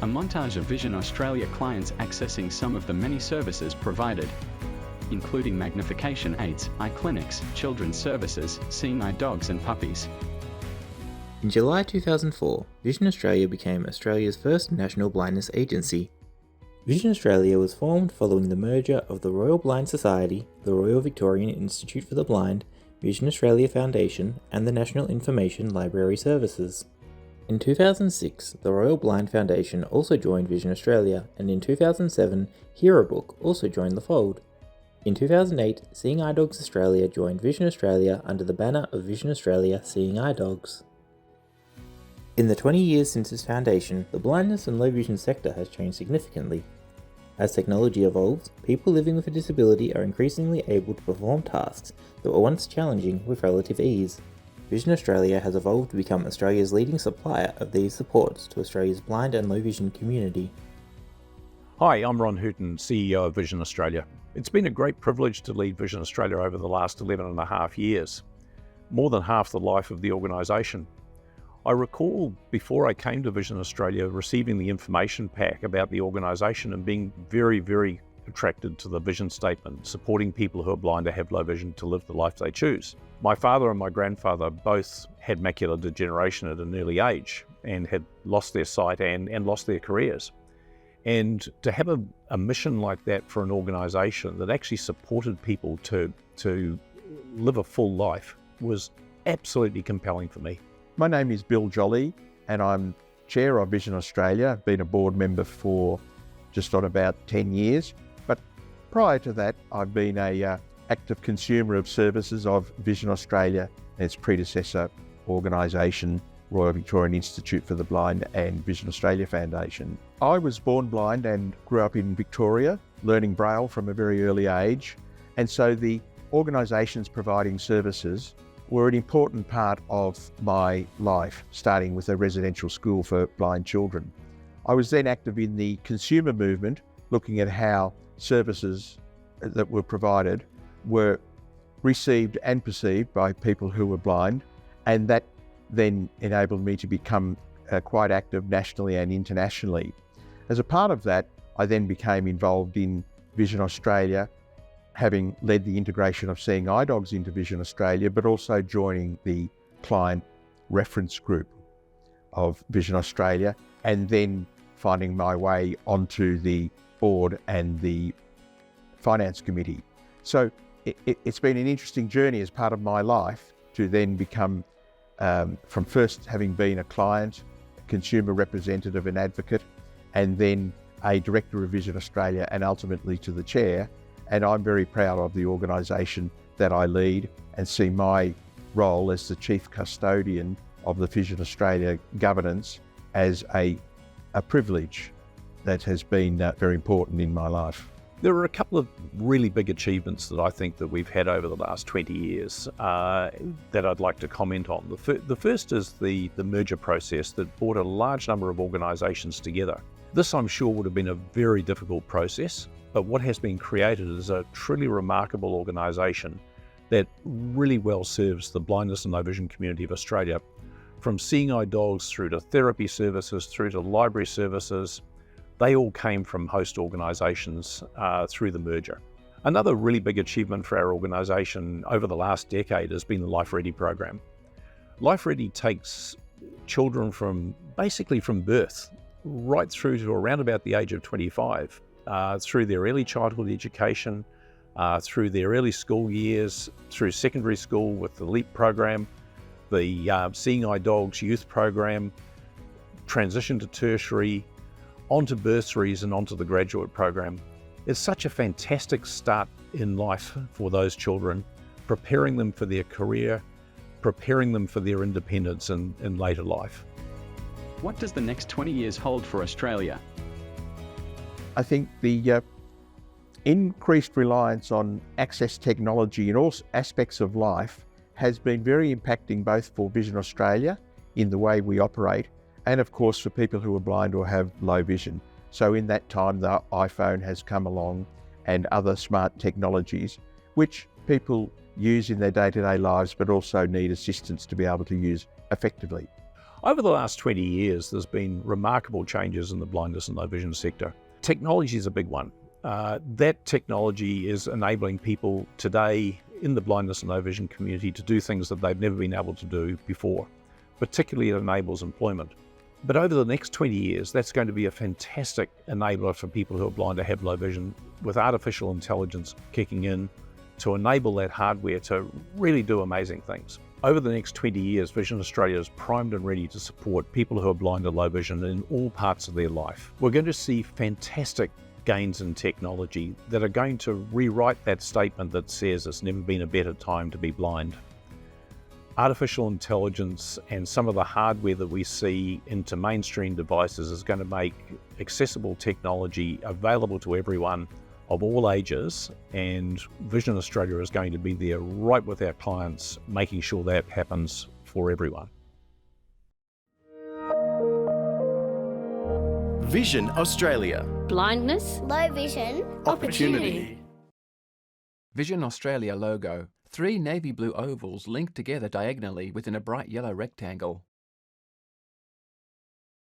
A montage of Vision Australia clients accessing some of the many services provided, including magnification aids, eye clinics, children's services, seeing eye dogs and puppies. In July 2004, Vision Australia became Australia's first national blindness agency. Vision Australia was formed following the merger of the Royal Blind Society, the Royal Victorian Institute for the Blind, Vision Australia Foundation, and the National Information Library Services. In 2006, the Royal Blind Foundation also joined Vision Australia, and in 2007, Hero Book also joined the fold. In 2008, Seeing Eye Dogs Australia joined Vision Australia under the banner of Vision Australia Seeing Eye Dogs. In the 20 years since its foundation, the blindness and low vision sector has changed significantly. As technology evolves, people living with a disability are increasingly able to perform tasks that were once challenging with relative ease. Vision Australia has evolved to become Australia's leading supplier of these supports to Australia's blind and low vision community. Hi, I'm Ron Hooton, CEO of Vision Australia. It's been a great privilege to lead Vision Australia over the last 11 and a half years, more than half the life of the organisation. I recall before I came to Vision Australia receiving the information pack about the organisation and being very, very attracted to the vision statement, supporting people who are blind or have low vision to live the life they choose. My father and my grandfather both had macular degeneration at an early age and had lost their sight and lost their careers. And to have a mission like that for an organisation that actually supported people to live a full life was absolutely compelling for me. My name is Bill Jolley and I'm Chair of Vision Australia. I've been a board member for just on about 10 years, but prior to that I've been a active consumer of services of Vision Australia and its predecessor organisation, Royal Victorian Institute for the Blind and Vision Australia Foundation. I was born blind and grew up in Victoria, learning Braille from a very early age, and so the organisations providing services were an important part of my life, starting with a residential school for blind children. I was then active in the consumer movement, looking at how services that were provided were received and perceived by people who were blind, and that then enabled me to become quite active nationally and internationally. As a part of that, I then became involved in Vision Australia, having led the integration of Seeing Eye Dogs into Vision Australia, but also joining the client reference group of Vision Australia, and then finding my way onto the board and the finance committee. So it's been an interesting journey as part of my life to then become, from first having been a client, a consumer representative and advocate, and then a director of Vision Australia and ultimately to the chair. And I'm very proud of the organisation that I lead and see my role as the chief custodian of the Vision Australia governance as a privilege that has been very important in my life. There are a couple of really big achievements that I think that we've had over the last 20 years that I'd like to comment on. The first is the merger process that brought a large number of organisations together. This, I'm sure, would have been a very difficult process, but what has been created is a truly remarkable organisation that really well serves the blindness and low vision community of Australia, from Seeing Eye Dogs through to therapy services, through to library services. They all came from host organisations through the merger. Another really big achievement for our organisation over the last decade has been the Life Ready program. Life Ready takes children from basically from birth right through to around about the age of 25, through their early childhood education, through their early school years, through secondary school with the LEAP program, the Seeing Eye Dogs youth program, transition to tertiary, onto bursaries and onto the graduate program. It's such a fantastic start in life for those children, preparing them for their career, preparing them for their independence in later life. What does the next 20 years hold for Australia? I think the increased reliance on access technology in all aspects of life has been very impacting both for Vision Australia in the way we operate, and of course for people who are blind or have low vision. So in that time, the iPhone has come along and other smart technologies, which people use in their day-to-day lives, but also need assistance to be able to use effectively. Over the last 20 years, there's been remarkable changes in the blindness and low vision sector. Technology is a big one. That technology is enabling people today in the blindness and low vision community to do things that they've never been able to do before. Particularly, it enables employment. But over the next 20 years, that's going to be a fantastic enabler for people who are blind or have low vision, with artificial intelligence kicking in to enable that hardware to really do amazing things. Over the next 20 years, Vision Australia is primed and ready to support people who are blind or low vision in all parts of their life. We're going to see fantastic gains in technology that are going to rewrite that statement that says it's never been a better time to be blind. Artificial intelligence and some of the hardware that we see into mainstream devices is going to make accessible technology available to everyone of all ages, and Vision Australia is going to be there right with our clients, making sure that happens for everyone. Vision Australia. Blindness, low vision, Opportunity. Vision Australia logo. 3 navy blue ovals linked together diagonally within a bright yellow rectangle.